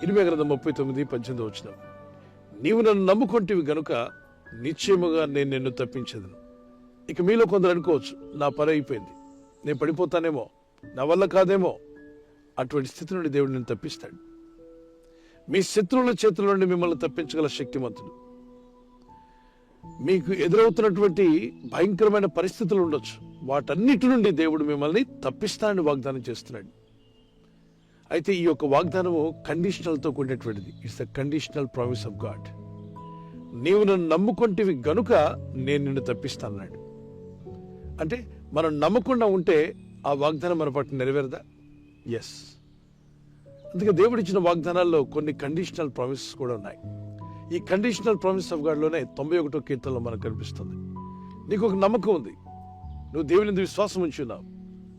ఇర్మీయా గ్రంథం 39:18 నీవు నన్ను నమ్ముకొంటివి గనుక నిశ్చయముగా నేను నిన్ను తప్పించదును. ఇక మీలో కొందరు అనుకోవచ్చు, నా పని అయిపోయింది, నేను పడిపోతానేమో, నా వల్ల కాదేమో. అటువంటి స్థితి నుండి దేవుడు నిన్ను తప్పిస్తాడు. మీ శత్రువుల చేతుల నుండి మిమ్మల్ని తప్పించగల శక్తిమంతుడు. మీకు ఎదురవుతున్నటువంటి భయంకరమైన పరిస్థితులు ఉండొచ్చు, వాటన్నిటి నుండి దేవుడు మిమ్మల్ని తప్పిస్తానని వాగ్దానం చేస్తున్నాడు. అయితే ఈ యొక్క వాగ్దానము కండిషనల్తో కూడినటువంటిది. It's the conditional promise of God. నీవు నన్ను నమ్ముకొంటివి గనుక నేను నిన్ను తప్పిస్తానన్నాడు. అంటే మనం నమ్మకుండా ఉంటే ఆ వాగ్దానం మన పట్ల నెరవేరదా? ఎస్. అందుకే దేవుడు ఇచ్చిన వాగ్దానాల్లో కొన్ని కండిషనల్ ప్రామిసెస్ కూడా ఉన్నాయి. ఈ కండిషనల్ ప్రామిస్ ఆఫ్ గాడ్లోనే 91వ కీర్తనలో మనకు కనిపిస్తుంది. నీకు ఒక నమ్మకం ఉంది, నువ్వు దేవుని మీద విశ్వాసం ఉంచున్నావు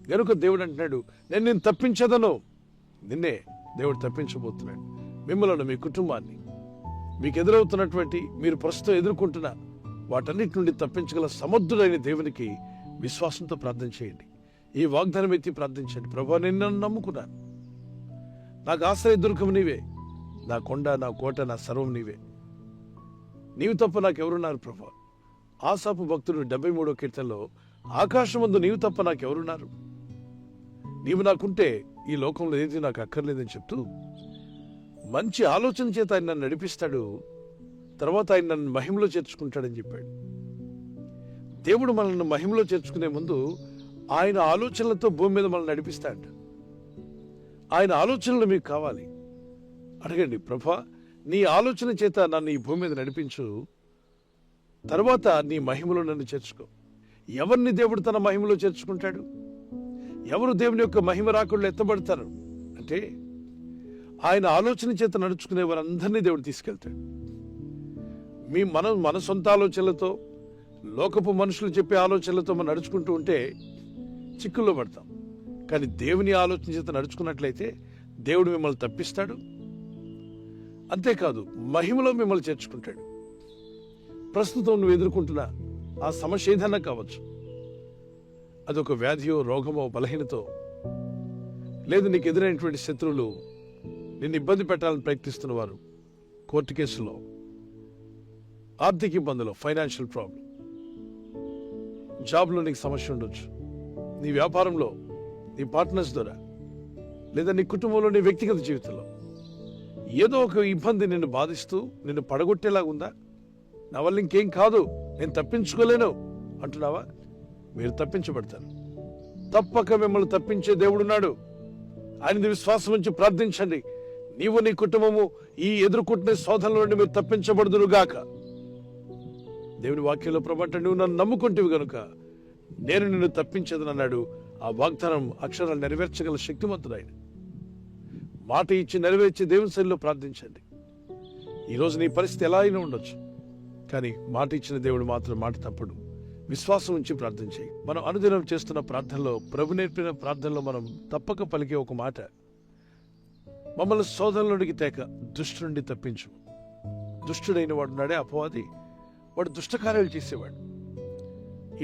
గనుక దేవుడు అంటున్నాడు, నేను నిన్ను తప్పించదను. నిన్నే దేవుడు తప్పించబోతున్నాడు. మిమ్మల్ని, మీ కుటుంబాన్ని, మీకు ఎదురవుతున్నటువంటి, మీరు ప్రస్తుతం ఎదుర్కొంటున్న వాటన్నిటి నుండి తప్పించగల సమర్థుడైన దేవునికి విశ్వాసంతో ప్రార్థన చేయండి. ఈ వాగ్దానం ఎత్తి ప్రార్థించండి. ప్రభువా, నేను నన్ను నమ్ముకున్నాను, నాకు ఆశ్రయ దుర్గం నీవే, నా కొండ, నా కోట, నా సర్వం నీవే, నీవు తప్ప నాకెవరున్నారు ప్రభువా. ఆసాపు భక్తుడు 73వ కీర్తనలో ఆకాశమందు నీవు తప్ప నాకెవరున్నారు, నీవు నాకుంటే ఈ లోకంలో ఏది నాకు అక్కర్లేదని చెప్తూ మంచి ఆలోచన చేత ఆయన నన్ను నడిపిస్తాడు, తర్వాత ఆయన నన్ను మహిమలో చేర్చుకుంటాడని చెప్పాడు. దేవుడు మనల్ని మహిమలో చేర్చుకునే ముందు ఆయన ఆలోచనలతో భూమి మీద మనల్ని నడిపిస్తాడు. ఆయన ఆలోచనలు మీకు కావాలి. అడగండి, ప్రభా నీ ఆలోచన చేత నన్ను ఈ భూమి మీద నడిపించు, తర్వాత నీ మహిమలో నన్ను చేర్చుకో. ఎవరిని దేవుడు తన మహిమలో చేర్చుకుంటాడు? ఎవరు దేవుని యొక్క మహిమ రాకుళ్ళు ఎత్తబడతారు అంటే ఆయన ఆలోచన చేత నడుచుకునే వారందరినీ దేవుడు తీసుకెళ్తాడు. మన సొంత ఆలోచనలతో, లోకపు మనుషులు చెప్పే ఆలోచనలతో మనం నడుచుకుంటూ ఉంటే చిక్కుల్లో పడతాం. కానీ దేవుని ఆలోచన చేత నడుచుకున్నట్లయితే దేవుడు మిమ్మల్ని తప్పిస్తాడు. అంతేకాదు, మహిమలో మిమ్మల్ని చేర్చుకుంటాడు. ప్రస్తుతం నువ్వు ఎదుర్కొంటున్న ఆ సమస్య ఏదన్నా కావచ్చు, అదొక వ్యాధియో, రోగమో, బలహీనతో, లేదు నీకు ఎదురైనటువంటి శత్రువులు నిన్ను ఇబ్బంది పెట్టాలని ప్రయత్నిస్తున్న వారు, కోర్టు కేసులో, ఆర్థిక ఇబ్బందులు, ఫైనాన్షియల్ ప్రాబ్లం, జాబ్లో నీకు సమస్య ఉండొచ్చు, నీ వ్యాపారంలో, నీ పార్ట్నర్స్ ద్వారా, లేదా నీ కుటుంబంలో, నీ వ్యక్తిగత జీవితంలో ఏదో ఒక ఇబ్బంది నిన్ను బాధిస్తూ నిన్ను పడగొట్టేలాగా ఉందా? నా వల్ల ఇంకేం కాదు, నేను తప్పించుకోలేను అంటున్నావా? మీరు తప్పించబడతారు. తప్పక మిమ్మల్ని తప్పించే దేవుడున్నాడు. ఆయన విశ్వాసం ఉంచి ప్రార్థించండి. నీవు, నీ కుటుంబము ఈ ఎదుర్కొంటున్న శోధనల నుండి మీరు తప్పించబడుదురుగాక. దేవుని వాక్యంలో ప్రభంట, నువ్వు నన్ను నమ్ముకుంటేవి గనుక నేను నిన్ను తప్పించదనన్నాడు. ఆ వాగ్దానం అక్షరాలు నెరవేర్చగల శక్తిమంతుడు ఆయన. మాట ఇచ్చి నెరవేర్చే దేవుని సన్నిధిలో ప్రార్థించండి. ఈరోజు నీ పరిస్థితి ఎలా అయినా ఉండొచ్చు, కానీ మాట ఇచ్చిన దేవుడు మాత్రం మాట తప్పడు. విశ్వాసం ఉంచి ప్రార్థన చేయి. మనం అనుదినం చేస్తున్న ప్రార్థనలో, ప్రభు నేర్పిన ప్రార్థనలో మనం తప్పక పలికే ఒక మాట, మమ్మల్ని శోధనలోనికి తేక దుష్టు నుండి తప్పించు. దుష్టుడైన వాడు నాడే అపవాది, వాడు దుష్టకార్యాలు చేసేవాడు.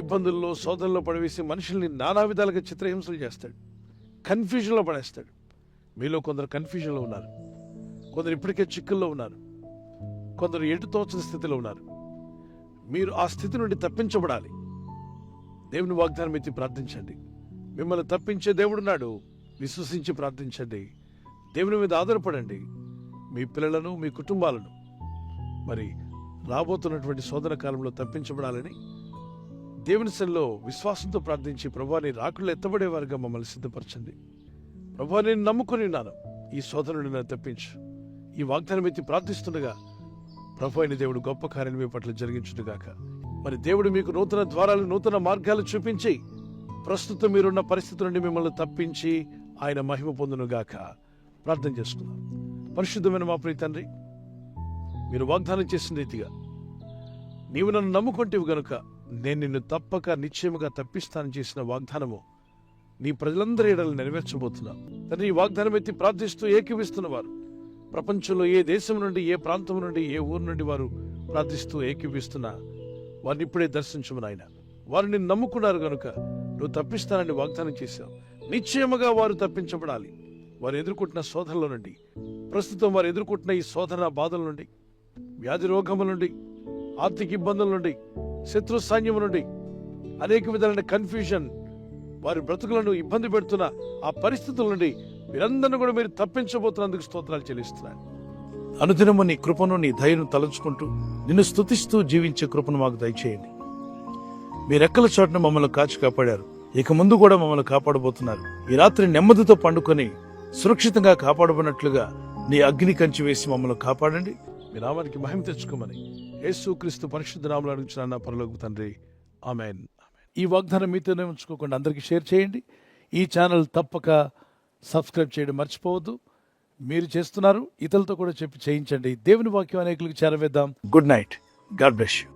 ఇబ్బందుల్లో, శోధనలో పడవేసి మనుషుల్ని నానా విధాలుగా చిత్రహింసలు చేస్తాడు, కన్ఫ్యూజన్లో పడేస్తాడు. మీలో కొందరు కన్ఫ్యూజన్లో ఉన్నారు, కొందరు ఇప్పటికే చిక్కుల్లో ఉన్నారు, కొందరు ఎటు తోచని స్థితిలో ఉన్నారు. మీరు ఆ స్థితి నుండి తప్పించబడాలి. దేవుని వాగ్దానం ఎత్తి ప్రార్థించండి. మిమ్మల్ని తప్పించే దేవుడున్నాడు. విశ్వసించి ప్రార్థించండి. దేవుని మీద ఆధారపడండి. మీ పిల్లలను, మీ కుటుంబాలను మరి రాబోతున్నటువంటి శోధన కాలంలో తప్పించబడాలని దేవుని సన్నిధిలో విశ్వాసంతో ప్రార్థించి, ప్రభువా నీ రాకుల్లో ఎత్తబడేవారుగా మమ్మల్ని సిద్ధపరచండి. ప్రభువా నేను నమ్ముకొని ఉన్నాను, ఈ శోధన నుండి నన్ను తప్పించు. ఈ వాగ్దానం ఎత్తి ప్రార్థిస్తుండగా ప్రభు అయిన దేవుడు గొప్ప కార్యం మీ పట్ల జరిగించుగాక. మరి దేవుడు మీకు నూతన ద్వారాలు, నూతన మార్గాలు చూపించి ప్రస్తుతం మీరున్న పరిస్థితి నుండి మిమ్మల్ని తప్పించి ఆయన మహిమ పొందునుగాక. ప్రార్థన చేసుకుందాం. పరిశుద్ధమైన మా ప్రియ తండ్రి, మీరు వాగ్దానం చేసిన రీతిగా నీవు నన్ను నమ్ముకుంటేవి గనుక నేను నిన్ను తప్పక నిశ్చయముగా తప్పిస్తానని చేసిన వాగ్దానము నీ ప్రజలందరి ఎడలు నెరవేర్చబోతున్నా. తండ్రి, ఈ వాగ్దానం ఎత్తి ప్రార్థిస్తూ ఏకీవిస్తున్న వారు, ప్రపంచంలో ఏ దేశం నుండి, ఏ ప్రాంతం నుండి, ఏ ఊరు నుండి వారు ప్రార్థిస్తూ ఏకీవిస్తున్నా వారిని ఇప్పుడే దర్శించము నాయన. వారు నిన్ను నమ్ముకున్నారు గనుక నువ్వు తప్పిస్తానని వాగ్దానం చేశావు. నిశ్చయముగా వారు తప్పించబడాలి. వారు ఎదుర్కొంటున్న శోధనలో నుండి ప్రస్తుతం వారు ఎదుర్కొంటున్న ఈ శోధన బాధల నుండి, వ్యాధి రోగముల నుండి, ఆర్థిక ఇబ్బందుల నుండి, శత్రు సైన్యం నుండి, అనేక విధాలైన కన్ఫ్యూజన్, వారి బ్రతుకులను ఇబ్బంది పెడుతున్న ఆ పరిస్థితుల నుండి మీరందరినీ కూడా మీరు తప్పించబోతున్నందుకు స్తోత్రాలు చెల్లిస్తున్నాను. అనుదినము నీ కృపను, నీ దయను తలంచుకుంటూ నిన్ను స్తుతిస్తూ జీవించే కృపను మాకు దయచేయండి. మీ రెక్కల చోటును మమ్మల్ని కాచి కాపాడారు, ఇక ముందు కూడా మమ్మల్ని కాపాడబోతున్నారు. ఈ రాత్రి నెమ్మదితో పండుకొని సురక్షితంగా కాపాడబడినట్లుగా నీ అగ్ని కంచి వేసి మమ్మల్ని కాపాడండి. మీ నామానికి మహిమ తెచ్చుకోమని యేసుక్రీస్తు పరిశుద్ధ నామములో అడుగుచున్నాను పరలోకపు తండ్రి, ఆమేన్. ఈ వాగ్దానం మీతోనే ఉంచుకోకుండా అందరికీ షేర్ చేయండి. ఈ ఛానల్ తప్పక సబ్స్క్రైబ్ చేయడం మర్చిపోవద్దు. మీరు చేస్తున్నారు, ఇతరులతో కూడా చెప్పి చేయించండి. దేవుని వాక్యం అనేకులకు చేరవేద్దాం. Good night. God bless you.